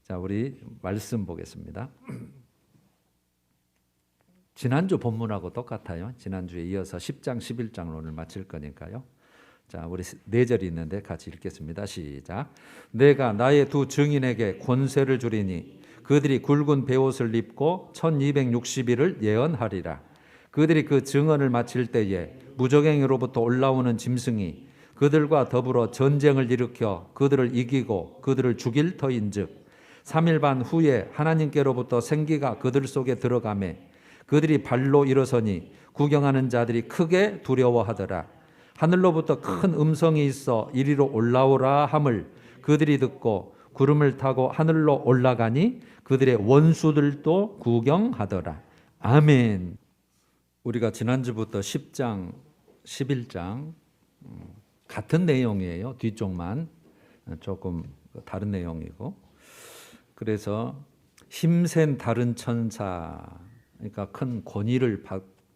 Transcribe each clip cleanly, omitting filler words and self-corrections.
자, 우리 말씀 보겠습니다. 지난주 본문하고 똑같아요. 지난주에 이어서 10장, 11장을 오늘 마칠 거니까요. 자, 우리 4절이 있는데 같이 읽겠습니다. 시작. 내가 나의 두 증인에게 권세를 주리니 그들이 굵은 베옷을 입고 1260일을 예언하리라. 그들이 그 증언을 마칠 때에 무적행으로부터 올라오는 짐승이 그들과 더불어 전쟁을 일으켜 그들을 이기고 그들을 죽일 터인즉 3일 반 후에 하나님께로부터 생기가 그들 속에 들어가매 그들이 발로 일어서니 구경하는 자들이 크게 두려워하더라. 하늘로부터 큰 음성이 있어 이리로 올라오라 함을 그들이 듣고 구름을 타고 하늘로 올라가니 그들의 원수들도 구경하더라. 아멘. 우리가 지난주부터 10장, 11장 같은 내용이에요. 뒤쪽만 조금 다른 내용이고. 그래서 힘센 다른 천사, 그러니까 큰 권위를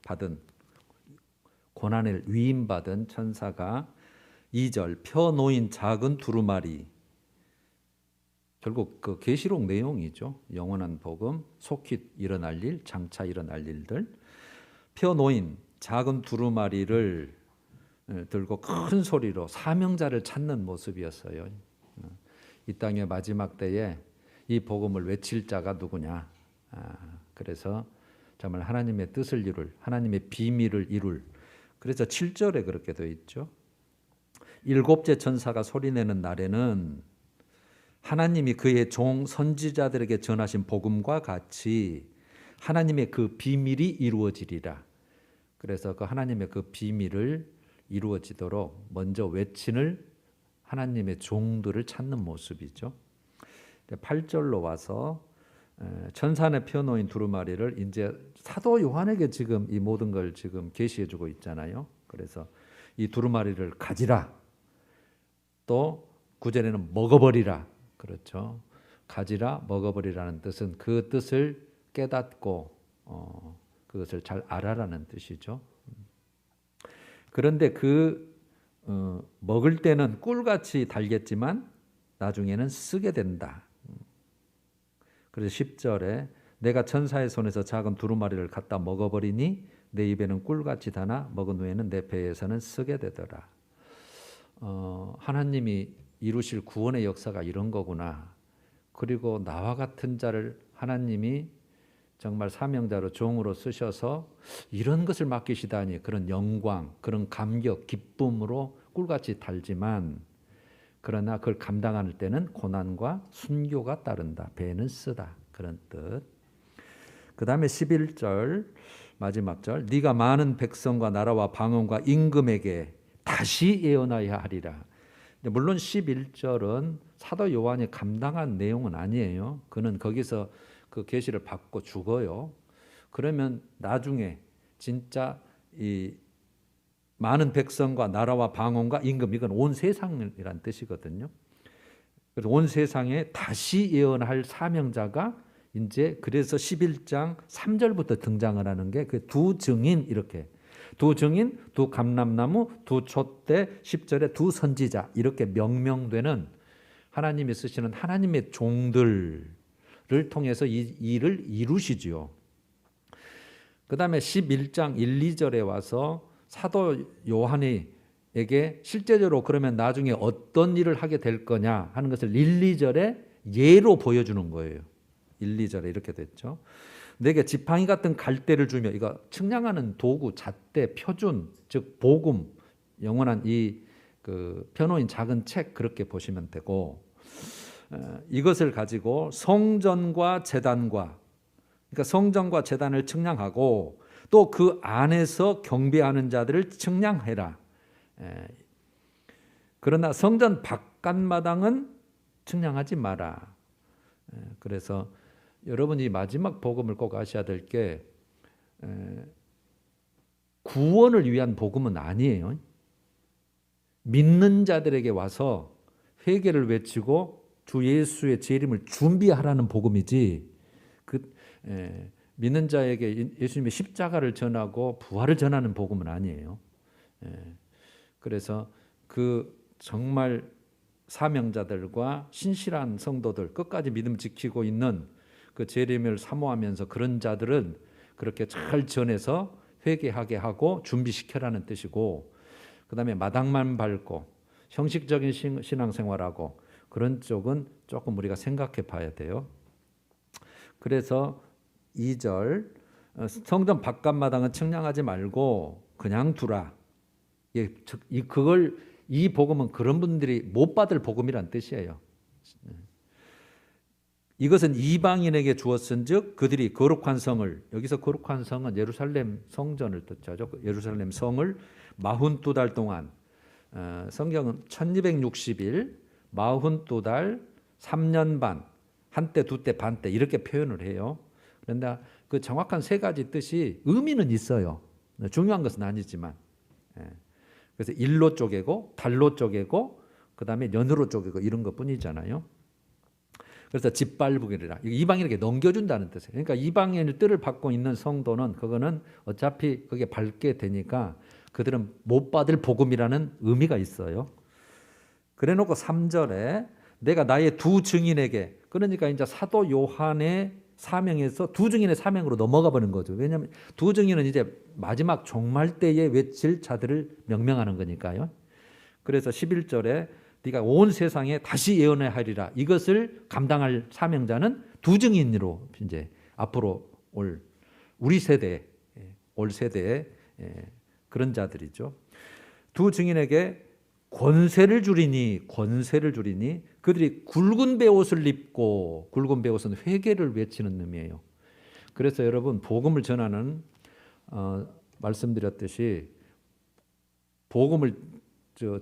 받은, 고난을 위임받은 천사가 2절 펴 놓인 작은 두루마리, 결국 그 계시록 내용이죠. 영원한 복음, 속히 일어날 일, 장차 일어날 일들. 펴 놓인 작은 두루마리를 들고 큰 소리로 사명자를 찾는 모습이었어요. 이 땅의 마지막 때에 이 복음을 외칠 자가 누구냐. 그래서 정말 하나님의 뜻을 이룰, 하나님의 비밀을 이룰. 그래서 7절에 그렇게 되어 있죠. 7째 천사가 소리내는 날에는 하나님이 그의 종 선지자들에게 전하신 복음과 같이 하나님의 그 비밀이 이루어지리라. 그래서 그 하나님의 그 비밀을 이루어지도록 먼저 외치는 하나님의 종들을 찾는 모습이죠. 8절로 와서 천산에 펴놓인 두루마리를 이제 사도 요한에게 지금 이 모든 걸 지금 계시해 주고 있잖아요. 그래서 이 두루마리를 가지라. 또 9절에는 먹어버리라. 그렇죠. 가지라, 먹어버리라는 뜻은 그 뜻을 깨닫고 그것을 잘 알아라는 뜻이죠. 그런데 먹을 때는 꿀같이 달겠지만 나중에는 쓰게 된다. 그래서 10절에 내가 천사의 손에서 작은 두루마리를 갖다 먹어버리니 내 입에는 꿀같이 다나 먹은 후에는 내 배에서는 쓰게 되더라. 하나님이 이루실 구원의 역사가 이런 거구나. 그리고 나와 같은 자를 하나님이 정말 사명자로 종으로 쓰셔서 이런 것을 맡기시다니, 그런 영광, 그런 감격, 기쁨으로 꿀같이 달지만 그러나 그걸 감당할 때는 고난과 순교가 따른다. 배는 쓰다. 그런 뜻. 그 다음에 11절 마지막 절 네가 많은 백성과 나라와 방언과 임금에게 다시 예언하여 하리라. 물론 11절은 사도 요한이 감당한 내용은 아니에요. 그는 거기서 그 계시를 받고 죽어요. 그러면 나중에 진짜 이 많은 백성과 나라와 방언과 임금, 이건 온 세상이란 뜻이거든요. 그래서 온 세상에 다시 예언할 사명자가 이제 그래서 11장 3절부터 등장을 하는 게 그 두 증인, 이렇게 두 증인, 두 감람나무, 두 촛대, 10절에 두 선지자, 이렇게 명명되는 하나님이 쓰시는 하나님의 종들을 통해서 이 일을 이루시지요. 그 다음에 11장 1, 2절에 와서 사도 요한에게 실제적으로 그러면 나중에 어떤 일을 하게 될 거냐 하는 것을 1, 2절에 예로 보여주는 거예요. 1, 2절에 이렇게 됐죠. 내게 지팡이 같은 갈대를 주며, 이거 측량하는 도구, 잣대, 표준, 즉 복음, 영원한 이 펴놓인 작은 책, 그렇게 보시면 되고, 이것을 가지고 성전과 제단과, 그러니까 성전과 제단을 측량하고 또 그 안에서 경배하는 자들을 측량해라. 그러나 성전 바깥마당은 측량하지 마라. 그래서 여러분이 마지막 복음을 꼭 아셔야 될 게 구원을 위한 복음은 아니에요. 믿는 자들에게 와서 회개를 외치고 주 예수의 재림을 준비하라는 복음이지, 믿는 자에게 예수님의 십자가를 전하고 부활을 전하는 복음은 아니에요. 그래서 그 정말 사명자들과 신실한 성도들, 끝까지 믿음 지키고 있는 그 재림을 사모하면서 그런 자들은 그렇게 잘 전해서 회개하게 하고 준비시켜라는 뜻이고, 그 다음에 마당만 밟고 형식적인 신앙생활하고 그런 쪽은 조금 우리가 생각해 봐야 돼요. 그래서 2절 성전 바깥마당은 측량하지 말고 그냥 두라. 이 복음은 그런 분들이 못 받을 복음이란 뜻이에요. 이것은 이방인에게 주었은즉 그들이 거룩한 성을, 여기서 거룩한 성은 예루살렘 성전을 뜻하죠. 예루살렘 성을 42달 동안, 성경은 1260일 42달 3년 반, 한때 두때 반때 이렇게 표현을 해요. 그런데 그 정확한 세 가지 뜻이 의미는 있어요. 중요한 것은 아니지만, 그래서 일로 쪼개고 달로 쪼개고 그 다음에 년으로 쪼개고 이런 것뿐이잖아요. 그래서 짓밟으리라. 이방인에게 넘겨준다는 뜻이에요. 그러니까 이방인의 뜻을 받고 있는 성도는 그거는 어차피 그게 밟게 되니까 그들은 못 받을 복음이라는 의미가 있어요. 그래놓고 3절에 내가 나의 두 증인에게, 그러니까 이제 사도 요한의 사명에서 두 증인의 사명으로 넘어가 버린 거죠. 왜냐하면 두 증인은 이제 마지막 종말 때에 외칠 자들을 명명하는 거니까요. 그래서 11절에 네가 온 세상에 다시 예언해야 하리라. 이것을 감당할 사명자는 두 증인으로 이제 앞으로 우리 세대에 올 세대에 그런 자들이죠. 두 증인에게 권세를 주리니 그들이 굵은 베옷을 입고, 굵은 베옷은 회개를 외치는 의미예요. 그래서 여러분 복음을 전하는 말씀드렸듯이 복음을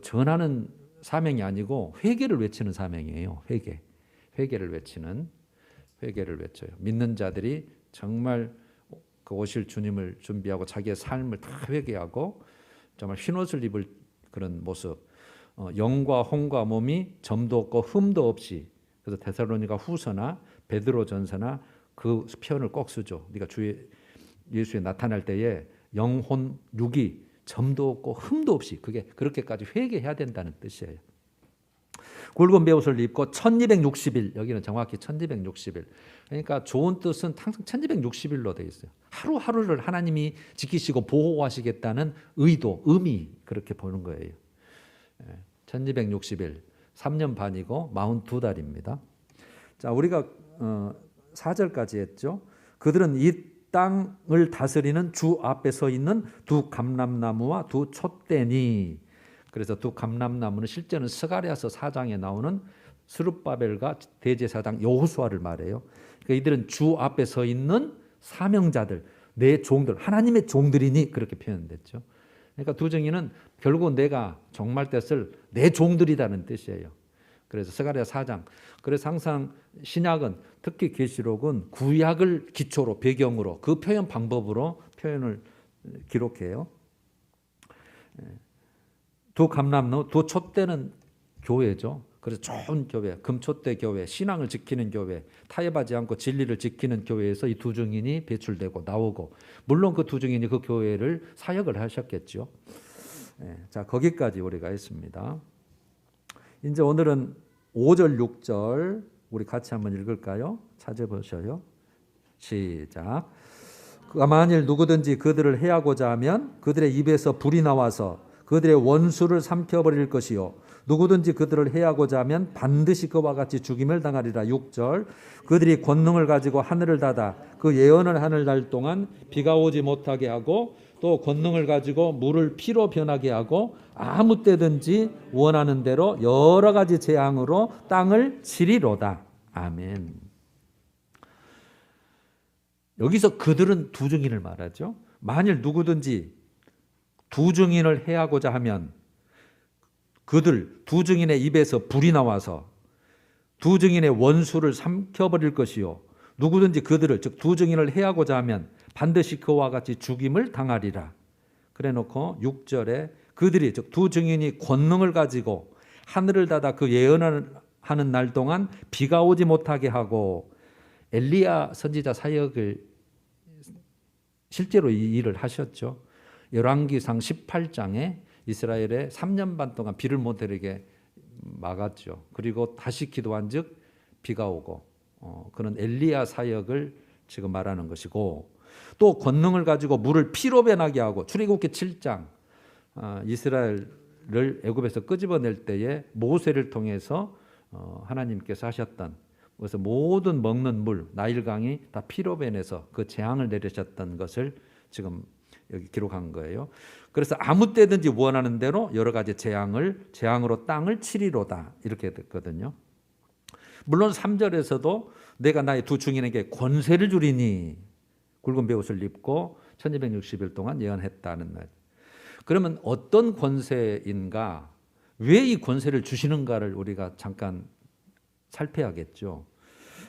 전하는 사명이 아니고 회개를 외치는 사명이에요. 회개를 외쳐요. 믿는 자들이 정말 그 오실 주님을 준비하고 자기의 삶을 다 회개하고 정말 흰옷을 입을 그런 모습, 영과 혼과 몸이 점도 없고 흠도 없이, 그래서 데살로니가 후서나 베드로 전서나 그 표현을 꼭 쓰죠. 네가 주 예수에 나타날 때에 영혼 육이 점도 없고 흠도 없이, 그게 그렇게까지 회개해야 된다는 뜻이에요. 굵은 베옷을 입고 1260일, 여기는 정확히 1260일. 그러니까 좋은 뜻은 항상 1260일로 되어 있어요. 하루하루를 하나님이 지키시고 보호하시겠다는 의미, 그렇게 보는 거예요. 1260일, 3년 반이고 42달입니다. 자, 우리가 4절까지 했죠. 그들은 이 땅을 다스리는 주 앞에 서 있는 두 감람나무와 두 촛대니, 그래서 두 감람나무는 실제는 스가랴서 4장에 나오는 스룹바벨과 대제사장 여호수아를 말해요. 그러니까 이들은 주 앞에 서 있는 사명자들, 내 종들, 하나님의 종들이니 그렇게 표현됐죠. 그러니까 두 증인은 결국 내가 종말 때 쓸 내 종들이라는 뜻이에요. 그래서 스가랴 4장. 그래서 항상 신약은, 특히 계시록은 구약을 기초로, 배경으로, 그 표현 방법으로 표현을 기록해요. 두 감람나무, 두 촛대는 교회죠. 그래서 좋은 교회, 금촛대 교회, 신앙을 지키는 교회, 타협하지 않고 진리를 지키는 교회에서 이 두 증인이 배출되고 나오고, 물론 그 두 증인이 그 교회를 사역을 하셨겠죠. 자, 거기까지 우리가 했습니다. 이제 오늘은 5절, 6절 우리 같이 한번 읽을까요? 찾아보셔요. 시작. 만일 누구든지 그들을 해하고자 하면 그들의 입에서 불이 나와서 그들의 원수를 삼켜버릴 것이요, 누구든지 그들을 해하고자 하면 반드시 그와 같이 죽임을 당하리라. 6절. 그들이 권능을 가지고 하늘을 닫아 그 예언을 하는 날 동안 비가 오지 못하게 하고, 또 권능을 가지고 물을 피로 변하게 하고, 아무 때든지 원하는 대로 여러 가지 재앙으로 땅을 치리로다. 아멘. 여기서 그들은 두 증인을 말하죠. 만일 누구든지 두 증인을 해하고자 하면 그들 두 증인의 입에서 불이 나와서 두 증인의 원수를 삼켜버릴 것이요, 누구든지 그들을, 즉 두 증인을 해하고자 하면 반드시 그와 같이 죽임을 당하리라. 그래놓고 6절에 그들이, 즉 두 증인이 권능을 가지고 하늘을 닫아 그 예언을 하는 날 동안 비가 오지 못하게 하고, 엘리야 선지자 사역을 실제로 이 일을 하셨죠. 열왕기상 18장에 이스라엘에 3년 반 동안 비를 못 내리게 막았죠. 그리고 다시 기도한즉 비가 오고 그런 엘리야 사역을 지금 말하는 것이고, 또 권능을 가지고 물을 피로 변하게 하고, 출애굽기 7장 이스라엘을 애굽에서 끄집어낼 때에 모세를 통해서 하나님께서 하셨던, 그래서 모든 먹는 물 나일강이 다 피로 변해서 그 재앙을 내리셨던 것을 지금 여기 기록한 거예요. 그래서 아무 때든지 원하는 대로 여러 가지 재앙으로 땅을 치리로다 이렇게 됐거든요. 물론 3절에서도 내가 나의 두 증인에게 권세를 주리니 굵은 베옷을 입고 1260일 동안 예언했다는 말. 그러면 어떤 권세인가, 왜 이 권세를 주시는가를 우리가 잠깐 살펴야겠죠.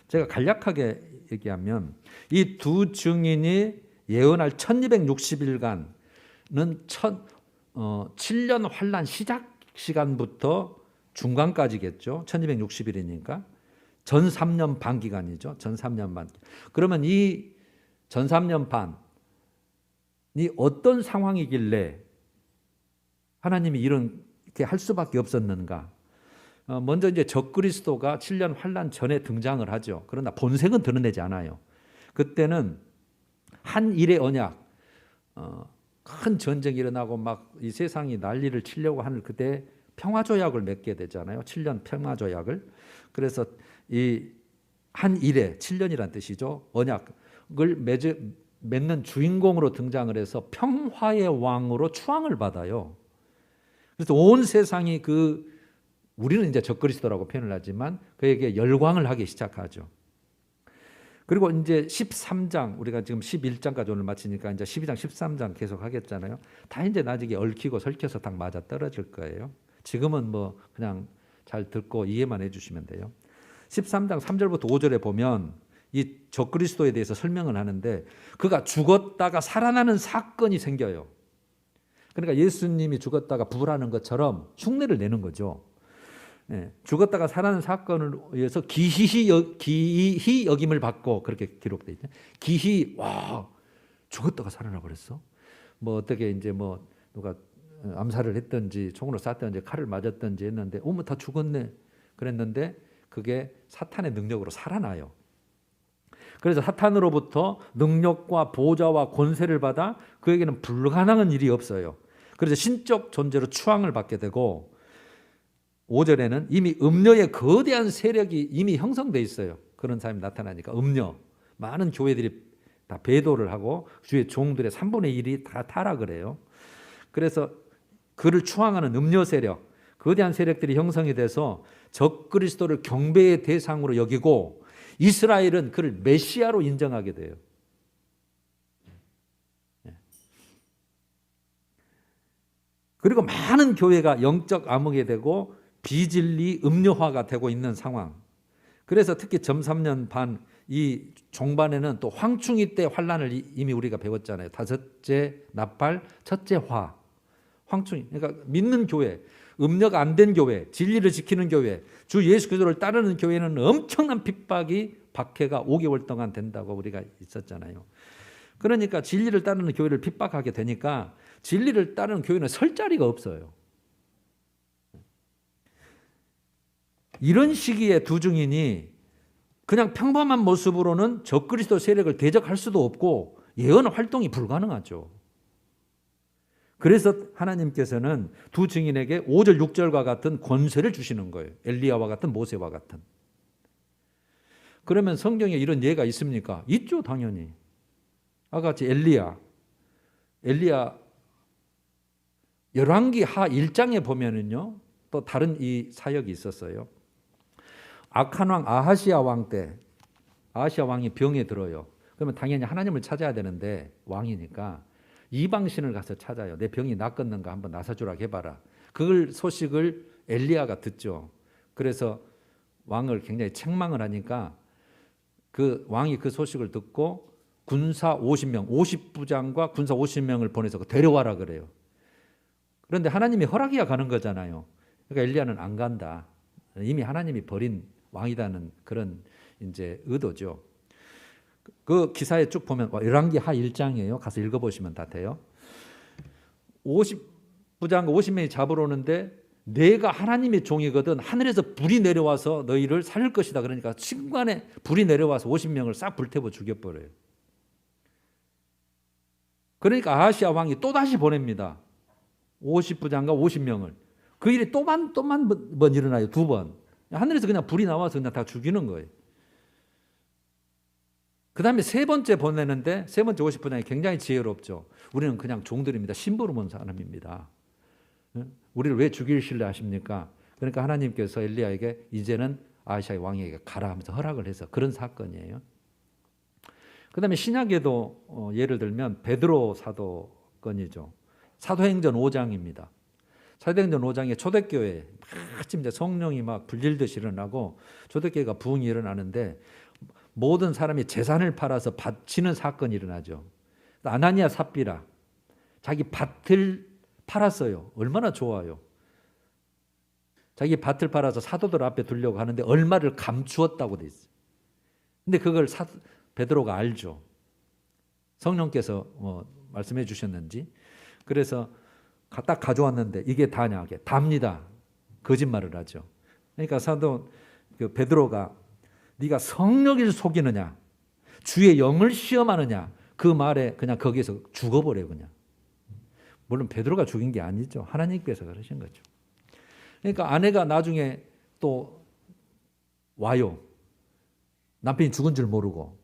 제가 간략하게 얘기하면 이 두 증인이 예언할 1260일간은 7년 환란 시작 시간부터 중간까지겠죠. 1260일이니까 전 3년 반 기간이죠. 전 3년 반. 그러면 이 전 3년 반이 어떤 상황이길래 하나님이 이렇게 할 수밖에 없었는가? 먼저 이제 적그리스도가 7년 환란 전에 등장을 하죠. 그러나 본색은 드러내지 않아요. 그때는 한 일의 언약, 큰 전쟁이 일어나고 막 이 세상이 난리를 치려고 하는 그때 평화조약을 맺게 되잖아요. 7년 평화조약을. 그래서 이 한 일에 7년이란 뜻이죠. 언약을 맺는 주인공으로 등장을 해서 평화의 왕으로 추앙을 받아요. 그래서 온 세상이 우리는 이제 적그리스도라고 표현을 하지만 그에게 열광을 하기 시작하죠. 그리고 이제 13장, 우리가 지금 11장까지 오늘 마치니까 이제 12장, 13장 계속 하겠잖아요. 다 이제 나중에 얽히고 설켜서 딱 맞아 떨어질 거예요. 지금은 뭐 그냥 잘 듣고 이해만 해주시면 돼요. 13장 3절부터 5절에 보면 이 적그리스도에 대해서 설명을 하는데, 그가 죽었다가 살아나는 사건이 생겨요. 그러니까 예수님이 죽었다가 부활하는 것처럼 흉내를 내는 거죠. 죽었다가 살아나는 사건을 위해서 기히 여김을 받고, 그렇게 기록되어 있죠. 기히, 와, 죽었다가 살아나 버렸어. 뭐 어떻게 이제 뭐 누가 암살을 했든지 총으로 쐈든지 칼을 맞았든지 했는데, 어머 다 죽었네 그랬는데 그게 사탄의 능력으로 살아나요. 그래서 사탄으로부터 능력과 보좌와 권세를 받아 그에게는 불가능한 일이 없어요. 그래서 신적 존재로 추앙을 받게 되고, 5절에는 이미 음녀의 거대한 세력이 이미 형성돼 있어요. 그런 사람이 나타나니까 음녀, 많은 교회들이 다 배도를 하고 주의 종들의 3분의 1이 다 타락을 해요. 그래서 그를 추앙하는 음녀 세력, 거대한 세력들이 형성이 돼서 적그리스도를 경배의 대상으로 여기고, 이스라엘은 그를 메시아로 인정하게 돼요. 그리고 많은 교회가 영적 암흑이 되고 비진리 음료화가 되고 있는 상황. 그래서 특히 점 3년 반 이 종반에는 또 황충이 때 환란을 이미 우리가 배웠잖아요. 다섯째 나팔, 첫째 화. 황충이, 그러니까 믿는 교회, 음료가 안 된 교회, 진리를 지키는 교회, 주 예수 그리스도를 따르는 교회는 엄청난 핍박이, 박해가 5개월 동안 된다고 우리가 있었잖아요. 그러니까 진리를 따르는 교회를 핍박하게 되니까 진리를 따르는 교회는 설 자리가 없어요. 이런 시기에 두 증인이 그냥 평범한 모습으로는 적그리스도 세력을 대적할 수도 없고 예언 활동이 불가능하죠. 그래서 하나님께서는 두 증인에게 5절 6절과 같은 권세를 주시는 거예요. 엘리야와 같은, 모세와 같은. 그러면 성경에 이런 예가 있습니까? 있죠, 당연히. 아까 같이 엘리야 열왕기 하 1장에 보면은요, 또 다른 이 사역이 있었어요. 악한 왕 아하시아 왕 때, 아하시아 왕이 병에 들어요. 그러면 당연히 하나님을 찾아야 되는데 왕이니까 이방신을 가서 찾아요. 내 병이 낫겠는가 한번 나서주라 해봐라. 그 소식을 엘리야가 듣죠. 그래서 왕을 굉장히 책망을 하니까 그 왕이 그 소식을 듣고 군사 50명, 50부장과 군사 50명을 보내서 데려와라 그래요. 그런데 하나님이 허락이야 가는 거잖아요. 그러니까 엘리야는 안 간다. 이미 하나님이 버린 왕이라는 그런 이제 의도죠. 그 기사에 쭉 보면 열왕기 하 1장이에요. 가서 읽어보시면 다 돼요. 50부장과 50명이 잡으러 오는데 내가 하나님의 종이거든. 하늘에서 불이 내려와서 너희를 살릴 것이다. 그러니까 순간에 불이 내려와서 50명을 싹 불태워 죽여버려요. 그러니까 아하시아 왕이 또다시 보냅니다. 50부장과 50명을. 그 일이 또만 일어나요. 2번. 하늘에서 그냥 불이 나와서 그냥 다 죽이는 거예요. 그 다음에 3번째 보내는데 3번째 50부장이 굉장히 지혜롭죠. 우리는 그냥 종들입니다. 심부름 온 사람입니다. 우리를 왜 죽이실래 하십니까? 그러니까 하나님께서 엘리야에게 이제는 아하시아의 왕에게 가라 하면서 허락을 해서 그런 사건이에요. 그 다음에 신약에도 예를 들면 베드로 사도 건이죠. 사도행전 5장입니다. 사도행전 5장에 초대교회 마침 이제 성령이 막 불릴듯이 일어나고 초대교회가 부흥이 일어나는데 모든 사람이 재산을 팔아서 바치는 사건이 일어나죠. 아나니아 삽비라 자기 밭을 팔았어요. 얼마나 좋아요. 자기 밭을 팔아서 사도들 앞에 두려고 하는데 얼마를 감추었다고 돼 있어요. 근데 그걸 베드로가 알죠. 성령께서 말씀해 주셨는지. 그래서 딱 가져왔는데 이게 다냐? 답니다. 거짓말을 하죠. 그러니까 사도 베드로가 네가 성령을 속이느냐, 주의 영을 시험하느냐, 그 말에 그냥 거기에서 죽어버려요. 그냥. 물론 베드로가 죽인 게 아니죠. 하나님께서 그러신 거죠. 그러니까 아내가 나중에 또 와요. 남편이 죽은 줄 모르고.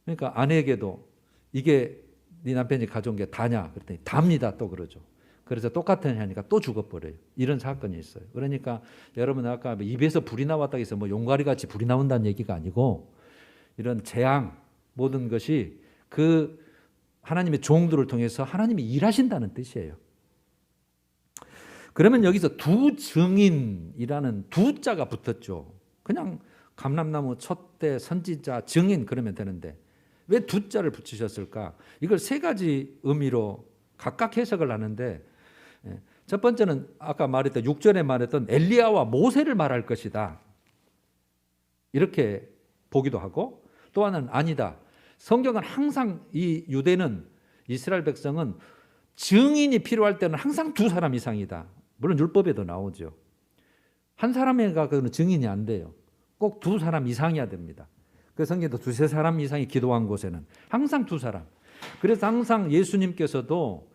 그러니까 아내에게도 이게 네 남편이 가져온 게 다냐? 그랬더니 답니다. 또 그러죠. 그래서 똑같은 하니까 또 죽어버려요. 이런 사건이 있어요. 그러니까 여러분 아까 입에서 불이 나왔다 해서 뭐 용가리 같이 불이 나온다는 얘기가 아니고 이런 재앙 모든 것이 그 하나님의 종들을 통해서 하나님이 일하신다는 뜻이에요. 그러면 여기서 두 증인이라는 두 자가 붙었죠. 그냥 감람나무 촛대 선지자 증인 그러면 되는데 왜 두 자를 붙이셨을까? 이걸 3가지 의미로 각각 해석을 하는데 첫 번째는 아까 말했던 6절에 말했던 엘리야와 모세를 말할 것이다. 이렇게 보기도 하고 또 하나는 아니다. 성경은 항상 이 유대는 이스라엘 백성은 증인이 필요할 때는 항상 2사람 이상이다. 물론 율법에도 나오죠. 한 사람에가 그는 증인이 안 돼요. 꼭 2사람 이상이어야 됩니다. 그 성경에도 2-3사람 이상이 기도한 곳에는 항상 2사람. 그래서 항상 예수님께서도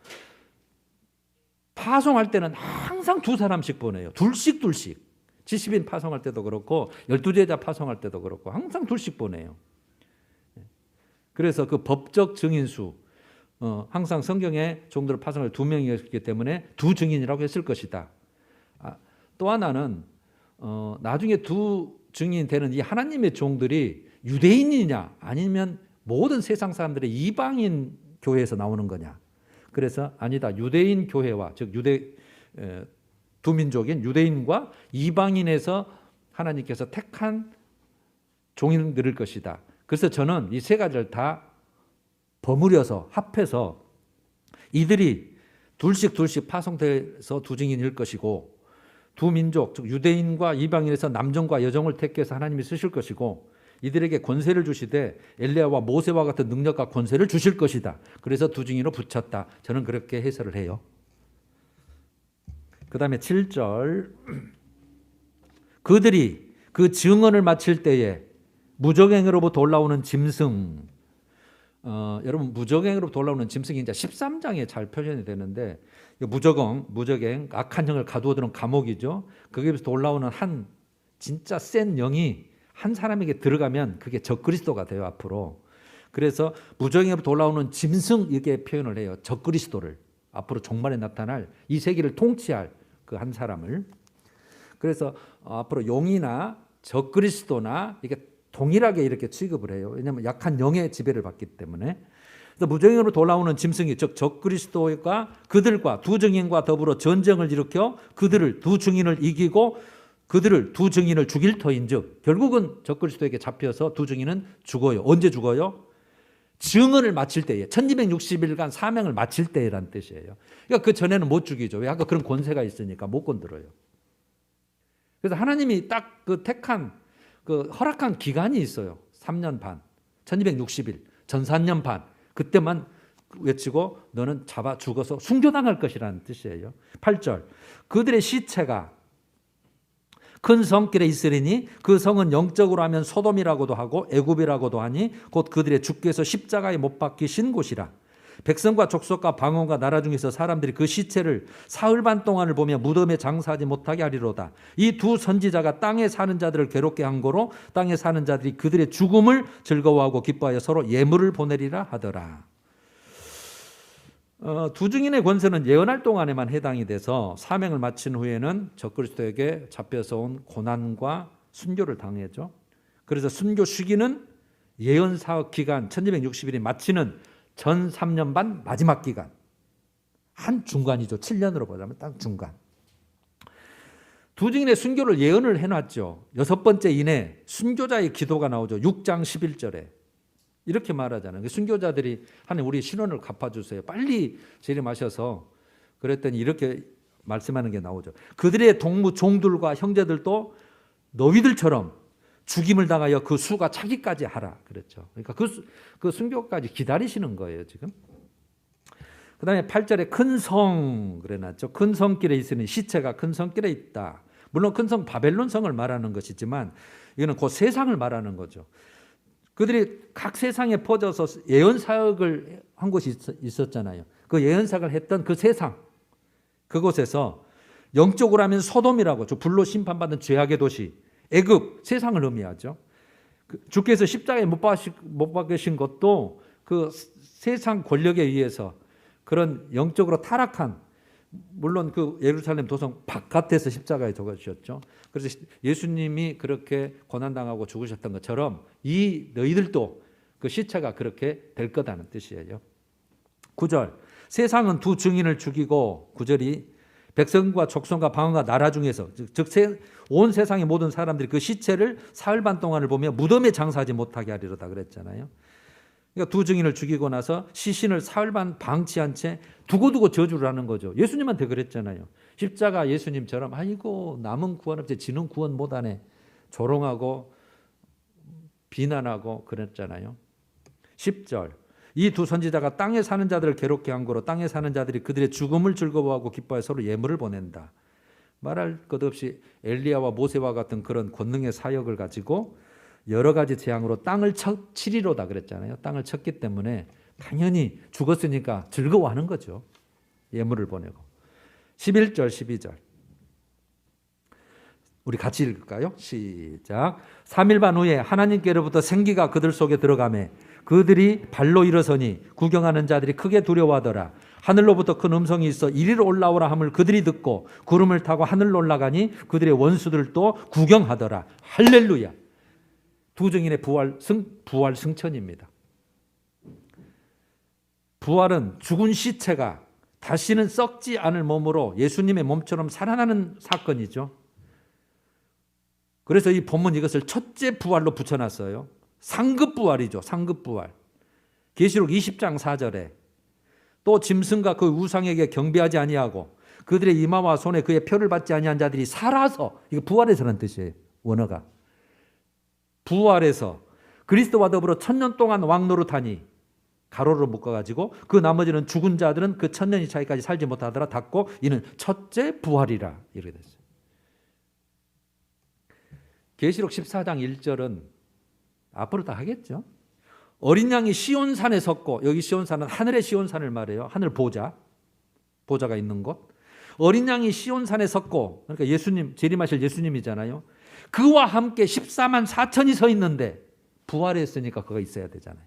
파송할 때는 항상 2사람씩 보내요. 둘씩. 70인 파송할 때도 그렇고 12제자 파송할 때도 그렇고 항상 둘씩 보내요. 그래서 그 법적 증인수 항상 성경에 종들을 파송할 2명이었기 때문에 2증인이라고 했을 것이다. 또 하나는 나중에 2증인 되는 이 하나님의 종들이 유대인이냐 아니면 모든 세상 사람들의 이방인 교회에서 나오는 거냐. 그래서 아니다. 유대인 교회와 즉 두 민족인 유대인과 이방인에서 하나님께서 택한 종인들일 것이다. 그래서 저는 이 3가지를 다 버무려서 합해서 이들이 둘씩 파송돼서 2증인일 것이고 두 민족 즉 유대인과 이방인에서 남종과 여종을 택해서 하나님이 쓰실 것이고 이들에게 권세를 주시되 엘리야와 모세와 같은 능력과 권세를 주실 것이다. 그래서 2증인으로 붙였다. 저는 그렇게 해설을 해요. 그 다음에 7절 그들이 그 증언을 마칠 때에 무적행으로부터 올라오는 짐승 여러분 무적행으로부터 올라오는 짐승이 이제 13장에 잘 표현이 되는데 무적행 악한 영을 가두어두는 감옥이죠. 거기에서 올라오는 한 진짜 센 영이 한 사람에게 들어가면 그게 적그리스도가 돼요 앞으로. 그래서 무적행으로부터 올라오는 짐승 이렇게 표현을 해요. 적그리스도를 앞으로 종말에 나타날 이 세계를 통치할 그 한 사람을. 그래서 앞으로 용이나 적그리스도나 이게 동일하게 이렇게 취급을 해요. 왜냐하면 약한 영의 지배를 받기 때문에. 그래서 무적행으로 돌아오는 짐승이 즉 적그리스도가 그들과 2증인과 더불어 전쟁을 일으켜 그들을 2증인을 이기고 그들을 2증인을 죽일 터인즉 결국은 적그리스도에게 잡혀서 2증인은 죽어요. 언제 죽어요? 증언을 마칠 때에 1260일간 사명을 마칠 때라는 뜻이에요. 그러니까 그 전에는 못 죽이죠. 왜? 아까 그런 권세가 있으니까 못 건드려요. 그래서 하나님이 딱 그 택한 그 허락한 기간이 있어요. 3년 반, 1260일, 전산년 반. 그때만 외치고 너는 잡아 죽어서 순교당할 것이라는 뜻이에요. 8절 그들의 시체가 큰 성길에 있으리니 그 성은 영적으로 하면 소돔이라고도 하고 애굽이라고도 하니 곧 그들의 주께서 십자가에 못 박히신 곳이라. 백성과 족속과 방언과 나라 중에서 사람들이 그 시체를 사흘 반 동안을 보며 무덤에 장사하지 못하게 하리로다. 이 두 선지자가 땅에 사는 자들을 괴롭게 한 거로 땅에 사는 자들이 그들의 죽음을 즐거워하고 기뻐하여 서로 예물을 보내리라 하더라. 두 증인의 권세는 예언할 동안에만 해당이 돼서 사명을 마친 후에는 적그리스도에게 잡혀서 온 고난과 순교를 당했죠. 그래서 순교 시기는 예언 사역 기간 1260일이 마치는 전 3년 반 마지막 기간, 한 중간이죠. 7년으로 보자면 딱 중간. 두 증인의 순교를 예언을 해놨죠. 6번째 인에 순교자의 기도가 나오죠. 6장 11절에 이렇게 말하잖아요. 순교자들이 하나님 우리 신원을 갚아주세요. 빨리 재림하셔서 그랬더니 이렇게 말씀하는 게 나오죠. 그들의 동무 종들과 형제들도 너희들처럼 죽임을 당하여 그 수가 차기까지 하라 그랬죠. 그러니까 그 순교까지 기다리시는 거예요 지금. 그 다음에 8절에 큰 성 그래놨죠. 큰 성길에 있으니 시체가 큰 성길에 있다. 물론 큰 성 바벨론 성을 말하는 것이지만 이거는 그 세상을 말하는 거죠. 그들이 각 세상에 퍼져서 예언 사역을 한 곳이 있었잖아요. 그 예언 사역을 했던 그 세상, 그곳에서 영적으로 하면 소돔이라고 불로 심판받은 죄악의 도시 애굽 세상을 의미하죠. 주께서 십자가에 못 박으신 것도 그 세상 권력에 의해서 그런 영적으로 타락한, 물론 그 예루살렘 도성 바깥에서 십자가에 죽으셨죠. 그래서 예수님이 그렇게 고난당하고 죽으셨던 것처럼 이 너희들도 그 시체가 그렇게 될 거다는 뜻이에요. 9절 세상은 두 증인을 죽이고 9절이 백성과 족속과 방언과 나라 중에서 즉 온 세상의 모든 사람들이 그 시체를 사흘 반 동안을 보며 무덤에 장사하지 못하게 하리로다 그랬잖아요. 그러니까 두 증인을 죽이고 나서 시신을 사흘 반 방치한 채 두고두고 저주를 하는 거죠. 예수님한테 그랬잖아요. 십자가 예수님처럼 아이고 남은 구원 없지 지는 구원 못하네 조롱하고 비난하고 그랬잖아요. 10절 이 두 선지자가 땅에 사는 자들을 괴롭게 한 거로 땅에 사는 자들이 그들의 죽음을 즐거워하고 기뻐해 서로 예물을 보낸다. 말할 것 없이 엘리야와 모세와 같은 그런 권능의 사역을 가지고 여러 가지 재앙으로 땅을 치리로다 그랬잖아요. 땅을 쳤기 때문에 당연히 죽었으니까 즐거워하는 거죠. 예물을 보내고. 11절 12절 우리 같이 읽을까요? 시작. 3일 반 후에 하나님께로부터 생기가 그들 속에 들어가매 그들이 발로 일어서니 구경하는 자들이 크게 두려워하더라. 하늘로부터 큰 음성이 있어 이리로 올라오라 함을 그들이 듣고 구름을 타고 하늘로 올라가니 그들의 원수들도 구경하더라. 할렐루야. 두 증인의 부활 승천입니다. 부활은 죽은 시체가 다시는 썩지 않을 몸으로 예수님의 몸처럼 살아나는 사건이죠. 그래서 이 본문 이것을 첫째 부활로 붙여놨어요. 상급 부활이죠. 상급 부활. 계시록 20장 4절에 또 짐승과 그 우상에게 경배하지 아니하고 그들의 이마와 손에 그의 표를 받지 아니한 자들이 살아서, 이거 부활해서라는 뜻이에요. 원어가. 부활해서 그리스도와 더불어 1000년 동안 왕노릇하니 가로로 묶어가지고 그 나머지는 죽은 자들은 그 1000년이 차이까지 살지 못하더라 닫고 이는 첫째 부활이라 이렇게 됐어요. 계시록 14장 1절은 앞으로 다 하겠죠. 어린 양이 시온산에 섰고, 여기 시온산은 하늘의 시온산을 말해요. 하늘 보좌가 있는 곳. 어린 양이 시온산에 섰고, 그러니까 예수님, 재림하실 예수님이잖아요. 그와 함께 14만 4천이 서 있는데 부활했으니까 그가 있어야 되잖아요.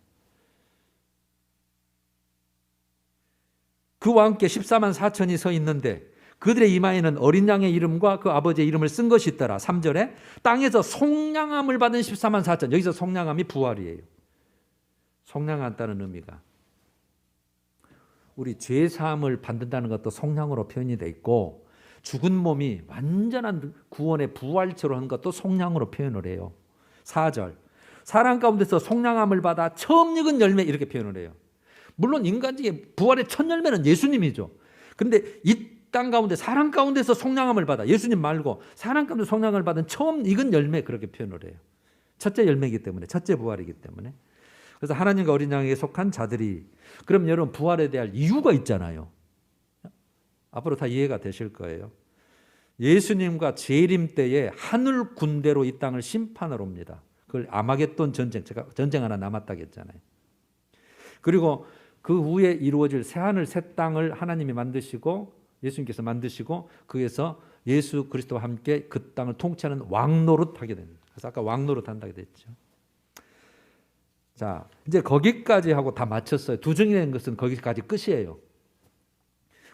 그와 함께 14만 4천이 서 있는데 그들의 이마에는 어린 양의 이름과 그 아버지의 이름을 쓴 것이 있더라. 3절에 땅에서 속량함을 받은 14만 4천. 여기서 속량함이 부활이에요. 속량한다는 의미가 우리 죄사함을 받는다는 것도 속량으로 표현이 돼 있고, 죽은 몸이 완전한 구원의 부활체로 한 것도 속량으로 표현을 해요. 4절 사람 가운데서 속량함을 받아 처음 익은 열매 이렇게 표현을 해요. 물론 인간적인 부활의 첫 열매는 예수님이죠. 그런데 이 땅 가운데 사람 가운데서 속량함을 받아, 예수님 말고 사람 가운데 속량을 받은 처음 익은 열매 그렇게 표현을 해요. 첫째 열매이기 때문에, 첫째 부활이기 때문에. 그래서 하나님과 어린 양에게 속한 자들이, 그럼 여러분 부활에 대한 이유가 있잖아요. 앞으로 다 이해가 되실 거예요. 예수님과 재림 때에 하늘 군대로 이 땅을 심판하러 옵니다. 그걸 아마겟돈 전쟁, 제가 전쟁 하나 남았다고 했잖아요. 그리고 그 후에 이루어질 새하늘 새 땅을 하나님이 만드시고 예수님께서 만드시고 거기에서 예수 그리스도와 함께 그 땅을 통치하는 왕노릇하게 됩니다. 그래서 아까 왕노릇 한다고 했죠. 자, 이제 거기까지 하고 다 마쳤어요. 두 증이 된 것은 거기까지 끝이에요.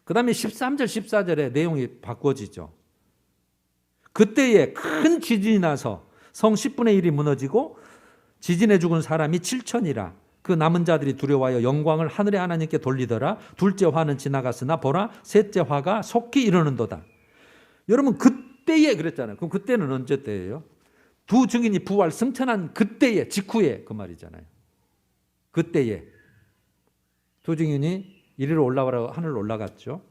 그 다음에 13절, 14절에 내용이 바꿔지죠. 그때에 큰 지진이 나서 성 10분의 1이 무너지고 지진에 죽은 사람이 7천이라. 그 남은 자들이 두려워하여 영광을 하늘의 하나님께 돌리더라. 둘째 화는 지나갔으나 보라 셋째 화가 속히 이르는도다. 여러분 그때에 그랬잖아요. 그럼 그때는 언제 때예요? 두 증인이 부활 승천한 그때에, 직후에 그 말이잖아요. 그때에 두 증인이 이리로 올라가라고 하늘로 올라갔죠.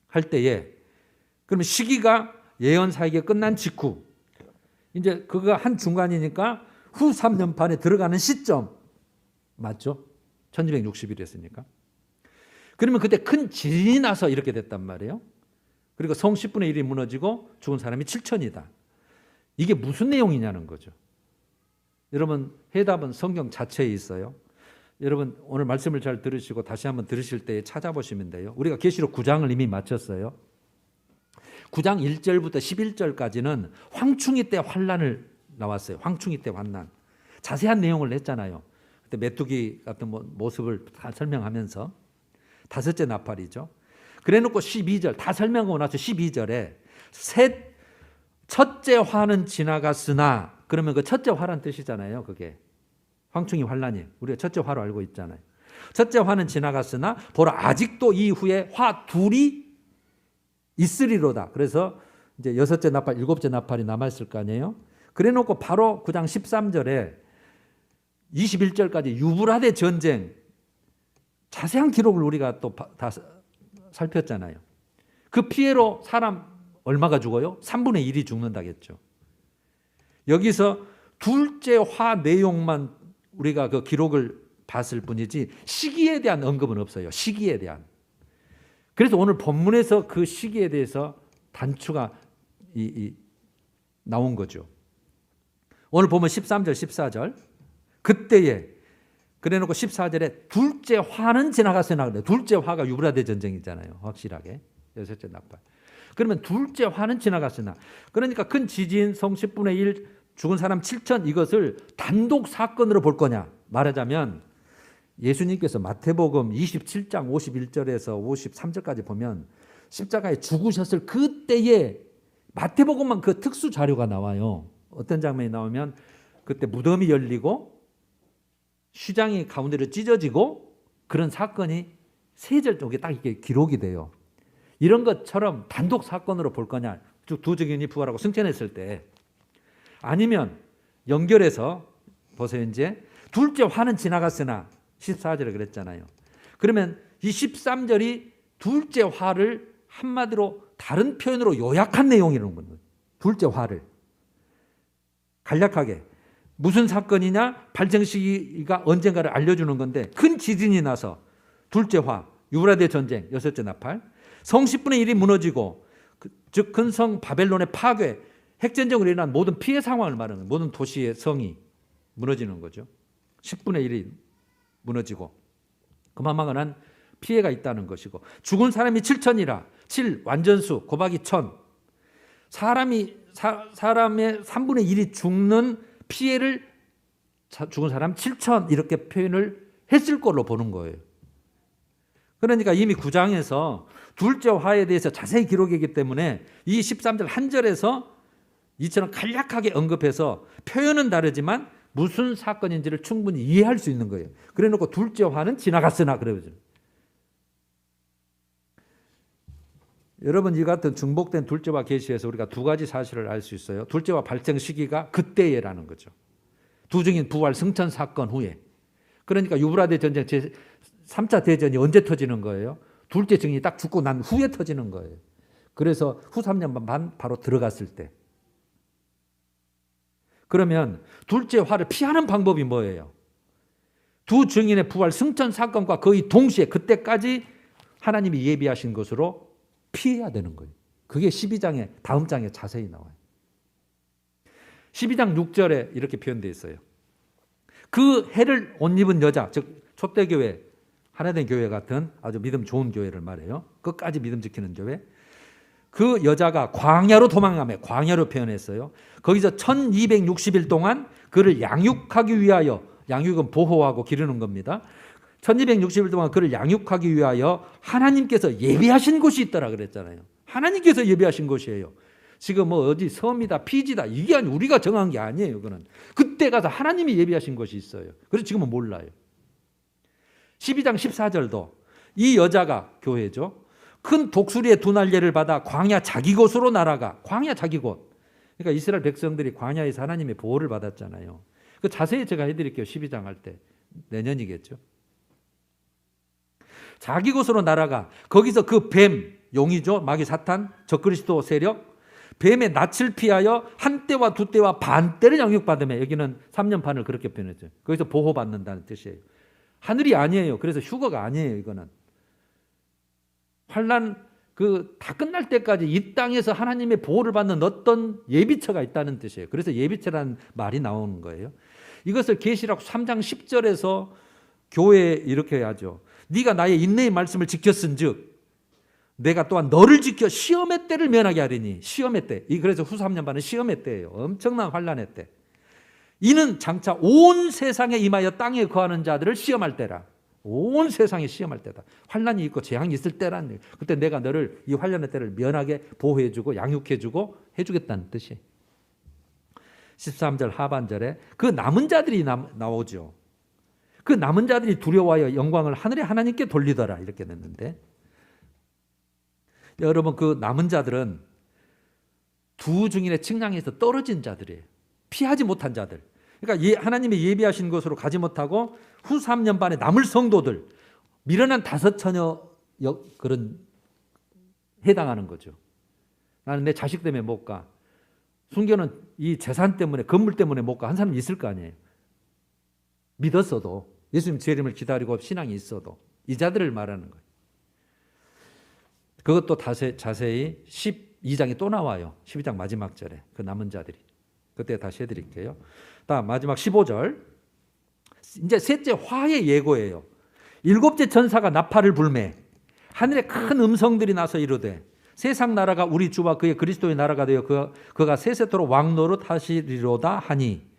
할 때에 그러면 시기가 예언사에게 끝난 직후, 이제 그가 한 중간이니까 후 3년판에 들어가는 시점 맞죠? 1260일이었으니까. 그러면 그때 큰 지진이 나서 이렇게 됐단 말이에요. 그리고 성 10분의 1이 무너지고 죽은 사람이 7천이다. 이게 무슨 내용이냐는 거죠. 여러분 해답은 성경 자체에 있어요. 여러분 오늘 말씀을 잘 들으시고 다시 한번 들으실 때 찾아보시면 돼요. 우리가 계시록 9장을 이미 마쳤어요. 9장 1절부터 11절까지는 황충이 때 환난을 나왔어요. 황충이 때 환난. 자세한 내용을 했잖아요. 그때 메뚜기 같은 모습을 다 설명하면서 다섯째 나팔이죠. 그래놓고 12절 다 설명하고 나서 12절에 첫째 화는 지나갔으나, 그러면 그 첫째 화란 뜻이잖아요. 그게 황충이 환난이 우리가 첫째 화로 알고 있잖아요. 첫째 화는 지나갔으나 보라 아직도 이후에 화 둘이 있으리로다. 그래서 이제 여섯째 나팔, 일곱째 나팔이 남아있을 거 아니에요. 그래놓고 바로 9장 13절에 21절까지 유브라데 전쟁 자세한 기록을 우리가 또 다 살폈잖아요. 그 피해로 사람 얼마가 죽어요? 3분의 1이 죽는다겠죠. 여기서 둘째 화 내용만 우리가 그 기록을 봤을 뿐이지 시기에 대한 언급은 없어요. 시기에 대한. 그래서 오늘 본문에서 그 시기에 대해서 단추가 나온 거죠. 오늘 보면 13절, 14절 그때에 그래놓고 14절에 둘째 화는 지나갔으나 그래. 둘째 화가 유브라데 전쟁이잖아요. 확실하게. 여섯째 나팔. 그러면 둘째 화는 지나갔으나, 그러니까 큰 지진, 성 10분의 1, 죽은 사람 7천 이것을 단독 사건으로 볼 거냐 말하자면 예수님께서 마태복음 27장 51절에서 53절까지 보면 십자가에 죽으셨을 그때에 마태복음만 그 특수 자료가 나와요. 어떤 장면이 나오면 그때 무덤이 열리고 휘장이 가운데로 찢어지고 그런 사건이 세 절 쪽에 딱 이렇게 기록이 돼요. 이런 것처럼 단독 사건으로 볼 거냐, 두 증인이 부활하고 승천했을 때, 아니면 연결해서 보세요. 이제 둘째 화는 지나갔으나 14절에 그랬잖아요. 그러면 이 13절이 둘째 화를 한마디로 다른 표현으로 요약한 내용이라는 거예요. 둘째 화를 간략하게 무슨 사건이냐, 발생 시기가 언젠가를 알려주는 건데, 큰 지진이 나서 둘째 화, 유브라데 전쟁, 여섯째 나팔, 성 10분의 1이 무너지고, 즉 큰 성 바벨론의 파괴, 핵전쟁으로 인한 모든 피해 상황을 말하는 거예요. 모든 도시의 성이 무너지는 거죠. 10분의 1이 무너지고 그만한 피해가 있다는 것이고, 죽은 사람이 7천이라, 7 완전수 곱하기 1000, 사람의 3분의 1이 죽는 피해를 죽은 사람 7천 이렇게 표현을 했을 걸로 보는 거예요. 그러니까 이미 9장에서 둘째 화에 대해서 자세히 기록이기 때문에 이 13절 한 절에서 이처럼 간략하게 언급해서 표현은 다르지만 무슨 사건인지를 충분히 이해할 수 있는 거예요. 그래놓고 둘째 화는 지나갔으나 그래요. 여러분 이 같은 중복된 둘째화 계시에서 우리가 두 가지 사실을 알 수 있어요. 둘째화 발생 시기가 그때에라는 거죠. 두 증인 부활 승천 사건 후에. 그러니까 유브라데 전쟁 제3차 대전이 언제 터지는 거예요? 둘째 증인이 딱 죽고 난 후에 터지는 거예요. 그래서 후 3년 반 바로 들어갔을 때. 그러면 둘째 화를 피하는 방법이 뭐예요? 두 증인의 부활 승천 사건과 거의 동시에 그때까지 하나님이 예비하신 것으로 피해야 되는 거예요. 그게 12장의 다음 장에 자세히 나와요. 12장 6절에 이렇게 표현되어 있어요. 그 해를 옷 입은 여자, 즉 촛대교회, 하나된 교회 같은 아주 믿음 좋은 교회를 말해요. 끝까지 믿음 지키는 교회. 그 여자가 광야로 도망가며, 광야로 표현했어요. 거기서 1260일 동안 그를 양육하기 위하여, 양육은 보호하고 기르는 겁니다. 1260일 동안 그를 양육하기 위하여 하나님께서 예비하신 곳이 있더라 그랬잖아요. 하나님께서 예비하신 곳이에요. 지금 뭐 어디 섬이다 피지다 이게 아니, 우리가 정한 게 아니에요. 그거는 그때 가서 하나님이 예비하신 곳이 있어요. 그래서 지금은 몰라요. 12장 14절도 이 여자가, 교회죠, 큰 독수리의 두 날개를 받아 광야 자기 곳으로 날아가. 광야 자기 곳. 그러니까 이스라엘 백성들이 광야에서 하나님의 보호를 받았잖아요. 그 자세히 제가 해드릴게요. 12장 할 때. 내년이겠죠. 자기 곳으로 날아가. 거기서 그 뱀, 용이죠, 마귀 사탄, 적그리스도 세력, 뱀의 낯을 피하여 한 때와 두 때와 반 때를 양육받으며, 여기는 3년 반을 그렇게 표현했죠. 거기서 보호받는다는 뜻이에요. 하늘이 아니에요. 그래서 휴거가 아니에요. 이거는 환난 다 끝날 때까지 이 땅에서 하나님의 보호를 받는 어떤 예비처가 있다는 뜻이에요. 그래서 예비처라는 말이 나오는 거예요. 이것을 계시록 3장 10절에서 교회에 이렇게 하죠. 네가 나의 인내의 말씀을 지켰은즉 내가 또한 너를 지켜 시험의 때를 면하게 하리니. 시험의 때. 그래서 후 3년 반은 시험의 때예요. 엄청난 환난의 때. 이는 장차 온 세상에 임하여 땅에 거하는 자들을 시험할 때라. 온 세상에 시험할 때다. 환난이 있고 재앙이 있을 때란 얘기예요. 그때 내가 너를 이 환난의 때를 면하게 보호해주고 양육해주고 해주겠다는 뜻이에요. 13절 하반절에 그 남은 자들이 나오죠. 그 남은 자들이 두려워하여 영광을 하늘의 하나님께 돌리더라 이렇게 냈는데, 여러분 그 남은 자들은 두 증인의 측량에서 떨어진 자들이에요. 피하지 못한 자들. 그러니까 하나님이 예비하신 곳으로 가지 못하고 후 3년 반에 남을 성도들, 미련한 5처녀 그런 해당하는 거죠. 나는 내 자식 때문에 못 가. 순교는 이 재산 때문에, 건물 때문에 못 가. 한 사람 있을 거 아니에요. 믿었어도, 예수님 재림을 기다리고 신앙이 있어도 이 자들을 말하는 거예요. 그것도 자세히 12장에 또 나와요. 12장 마지막 절에 그 남은 자들이. 그때 다시 해드릴게요. 다음 마지막 15절. 이제 셋째 화의 예고예요. 일곱째 천사가 나팔을 불매 하늘에 큰 음성들이 나서 이르되 세상 나라가 우리 주와 그의 그리스도의 나라가 되어 그가 세세토록 왕노릇 하시리로다 하니.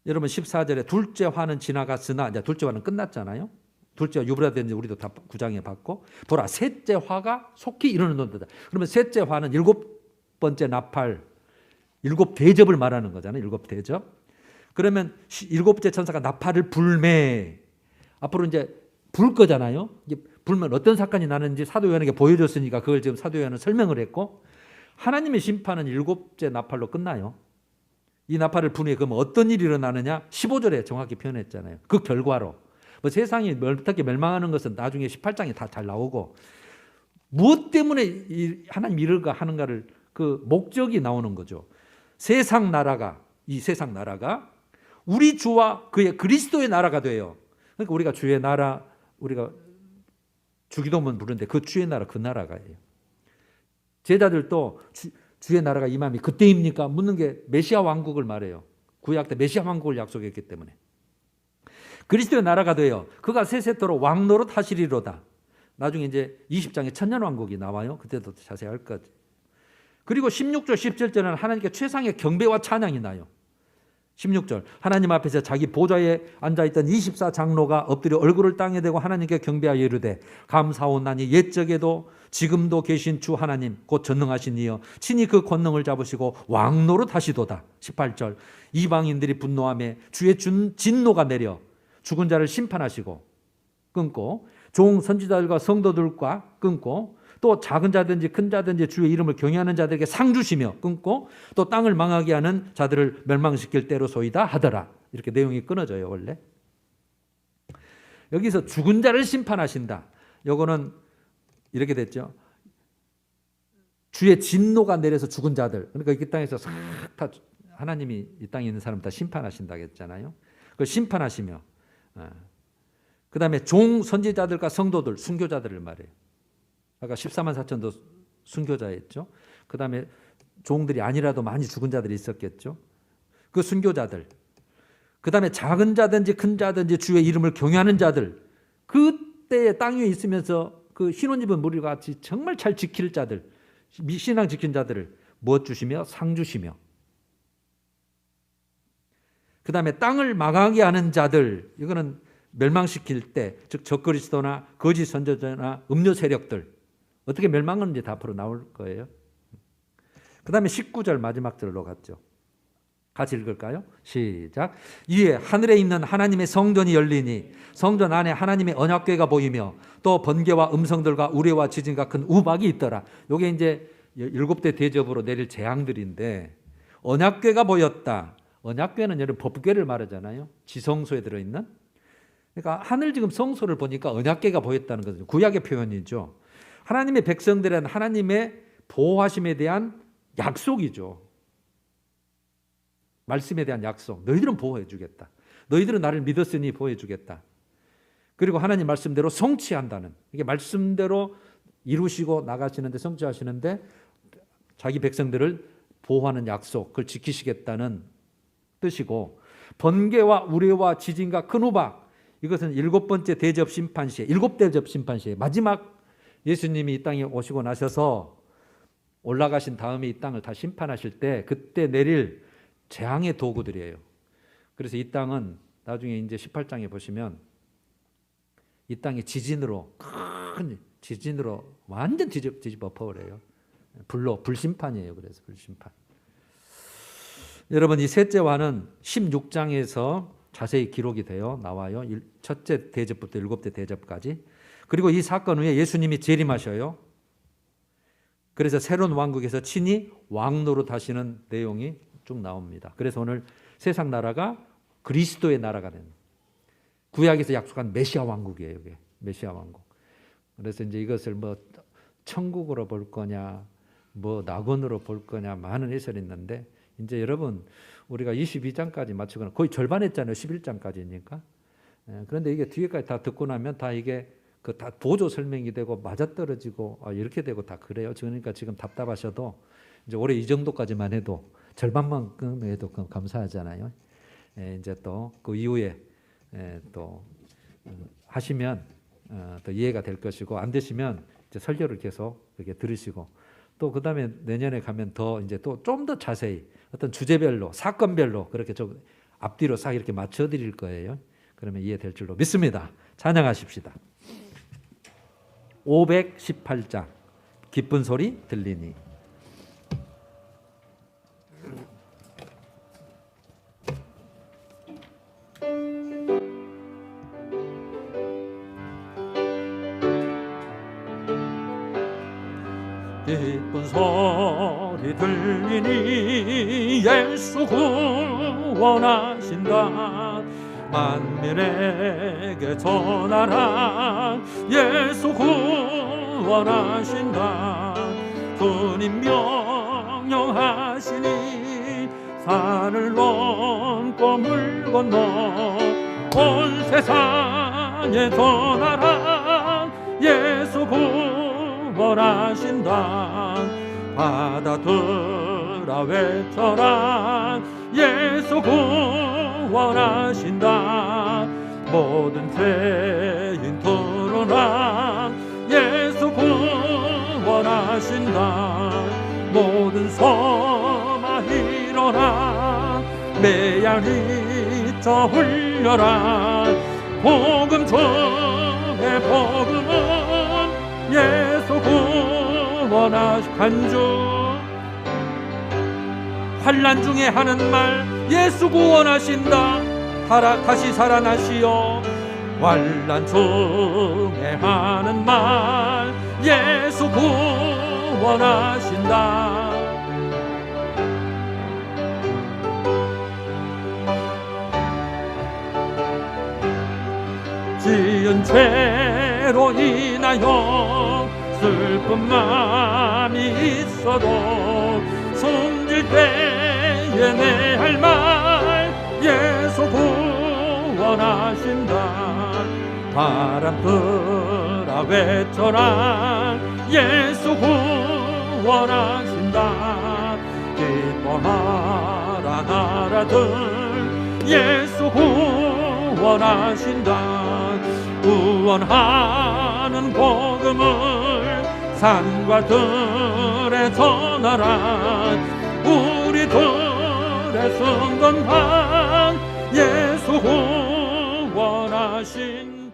여러분 14절에 둘째 화는 지나갔으나, 이제 둘째 화는 끝났잖아요. 둘째가 유브라데인지 우리도 다 9장에 봤고, 보라 셋째 화가 속히 이르는도다. 그러면 셋째 화는 일곱 번째 나팔, 일곱 대접을 말하는 거잖아요. 일곱 대접. 그러면 일곱째 천사가 나팔을 불매. 앞으로 이제 불 거잖아요. 이제 불면 어떤 사건이 나는지 사도 요한에게 보여줬으니까 그걸 지금 사도 요한은 설명을 했고, 하나님의 심판은 일곱째 나팔로 끝나요. 이 나팔을 부니 그러면 어떤 일이 일어나느냐? 15절에 정확히 표현했잖아요. 그 결과로. 뭐 세상이 어떻게 멸망하는 것은 나중에 18장에 다 잘 나오고, 무엇 때문에 하나님 이럴까 하는가를 그 목적이 나오는 거죠. 세상 나라가, 이 세상 나라가 우리 주와 그의 그리스도의 나라가 돼요. 그러니까 우리가 주의 나라, 우리가 주기도문 부르는데 그 주의 나라, 그 나라가예요. 제자들도 주의 나라가 임함이 그때입니까? 묻는 게 메시아 왕국을 말해요. 구약 때 메시아 왕국을 약속했기 때문에. 그리스도의 나라가 되어 그가 세세토록 왕노릇 하시리로다. 나중에 이제 20장에 천년왕국이 나와요. 그때도 자세히 할 것. 그리고 16절 17절에는 하나님께 최상의 경배와 찬양이 나요. 16절 하나님 앞에서 자기 보좌에 앉아있던 24장로가 엎드려 얼굴을 땅에 대고 하나님께 경배하여 이르되 감사하오나니 옛적에도 지금도 계신 주 하나님 곧 전능하신 이여 친히 그 권능을 잡으시고 왕노릇 하시도다. 18절 이방인들이 분노하며 주의 진노가 내려 죽은 자를 심판하시고 끊고 종 선지자들과 성도들과 끊고 또 작은 자든지 큰 자든지 주의 이름을 경외하는 자들에게 상 주시며 끊고 또 땅을 망하게 하는 자들을 멸망시킬 때로소이다 하더라. 이렇게 내용이 끊어져요. 원래 여기서 죽은 자를 심판하신다. 요거는 이렇게 됐죠. 주의 진노가 내려서 죽은 자들, 그러니까 이 땅에서 싹 다 하나님이 이 땅에 있는 사람 다 심판하신다고 했잖아요. 그걸 심판하시며 그 다음에 종 선지자들과 성도들, 순교자들을 말해요. 아까 14만 4천도 순교자였죠. 그 다음에 종들이 아니라도 많이 죽은 자들이 있었겠죠. 그 순교자들, 그 다음에 작은 자든지 큰 자든지 주의 이름을 경외하는 자들, 그때에 땅 위에 있으면서 그 흰옷 입은 무리와 같이 정말 잘 지킬 자들, 신앙 지킨 자들을 무엇 주시며? 상 주시며, 그 다음에 땅을 망하게 하는 자들, 이거는 멸망시킬 때, 즉 적그리스도나 거짓 선지자나 음료 세력들 어떻게 멸망하는지 다 앞으로 나올 거예요. 그 다음에 19절 마지막 절로 갔죠. 같이 읽을까요? 시작. 이에 하늘에 있는 하나님의 성전이 열리니 성전 안에 하나님의 언약궤가 보이며 또 번개와 음성들과 우레와 지진과 큰 우박이 있더라. 이게 이제 7대 대접으로 내릴 재앙들인데, 언약궤가 보였다. 언약궤는 여러분 법궤를 말하잖아요. 지성소에 들어있는. 그러니까 하늘 지금 성소를 보니까 언약궤가 보였다는 거죠. 구약의 표현이죠. 하나님의 백성들은 하나님의 보호하심에 대한 약속이죠. 말씀에 대한 약속. 너희들은 보호해 주겠다. 너희들은 나를 믿었으니 보호해 주겠다. 그리고 하나님 말씀대로 성취한다는, 이게 말씀대로 이루시고 나가시는데, 성취하시는데 자기 백성들을 보호하는 약속, 그걸 지키시겠다는 뜻이고, 번개와 우레와 지진과 큰 우박, 이것은 7번째 대접 심판 시에, 7대접 심판 시에 마지막 예수님이 이 땅에 오시고 나셔서 올라가신 다음에 이 땅을 다 심판하실 때 그때 내릴 재앙의 도구들이에요. 그래서 이 땅은 나중에 이제 18장에 보시면 이 땅이 지진으로, 큰 지진으로 완전 뒤집어 엎어버려요. 불심판이에요. 그래서 불심판. 여러분, 이 셋째 화는 16장에서 자세히 기록이 되어 나와요. 첫째 대접부터 7대 대접까지. 그리고 이 사건 후에 예수님이 재림하셔요. 그래서 새로운 왕국에서 친히 왕노릇 하시는 내용이 쭉 나옵니다. 그래서 오늘 세상 나라가 그리스도의 나라가 된, 구약에서 약속한 메시아 왕국이에요. 이게 메시아 왕국. 그래서 이제 이것을 뭐 천국으로 볼 거냐, 뭐 낙원으로 볼 거냐, 많은 해설이 있는데, 이제 여러분 우리가 22장까지 마치거나 거의 절반 했잖아요. 11장까지니까. 그런데 이게 뒤에까지 다 듣고 나면 다 이게 그 다 보조 설명이 되고 맞아떨어지고 이렇게 되고 다 그래요. 그러니까 지금 답답하셔도 이제 올해 이 정도까지만 해도 절반만큼 해도 감사하잖아요. 이제 또 그 이후에 또 하시면 더 이해가 될 것이고, 안 되시면 이제 설교를 계속 이렇게 들으시고, 또 그 다음에 내년에 가면 더 이제 또 좀 더 자세히 어떤 주제별로, 사건별로 그렇게 좀 앞뒤로 싹 이렇게 맞춰드릴 거예요. 그러면 이해될 줄로 믿습니다. 찬양하십시다. 518장 기쁜 소리 들리니. 기쁜 소리 들리니 예수 구원하신다. 만민에게 전하라. 예수 구원하신다. 주님 명령하시니 산을 넘고 물 건너 온 세상에 전하라. 예수 구원하신다. 받아들라 외쳐라. 예수 구원하신다. 모든 죄인 드러나. 예수 구원하신다. 모든 소마 일어나. 메아리 저 흘려라. 복음 중에 복음은 예수 구원하신 간주. 환난 중에 하는 말 예수 구원하신다. 다시 살아나시오. 환난 중에 하는 말 예수 구원하신다. 지은 죄로 인하여 슬픈 마음이 있어도 숨질 때에 내 할 말 예수 구원하신다. 바람 불어 외쳐라. 예수 구원하신다. 기뻐하라 나라들, 예수 구원하신다. 구원하는 복음을 산과 들에 전하라. 우리들의 승건한 예수 구원하신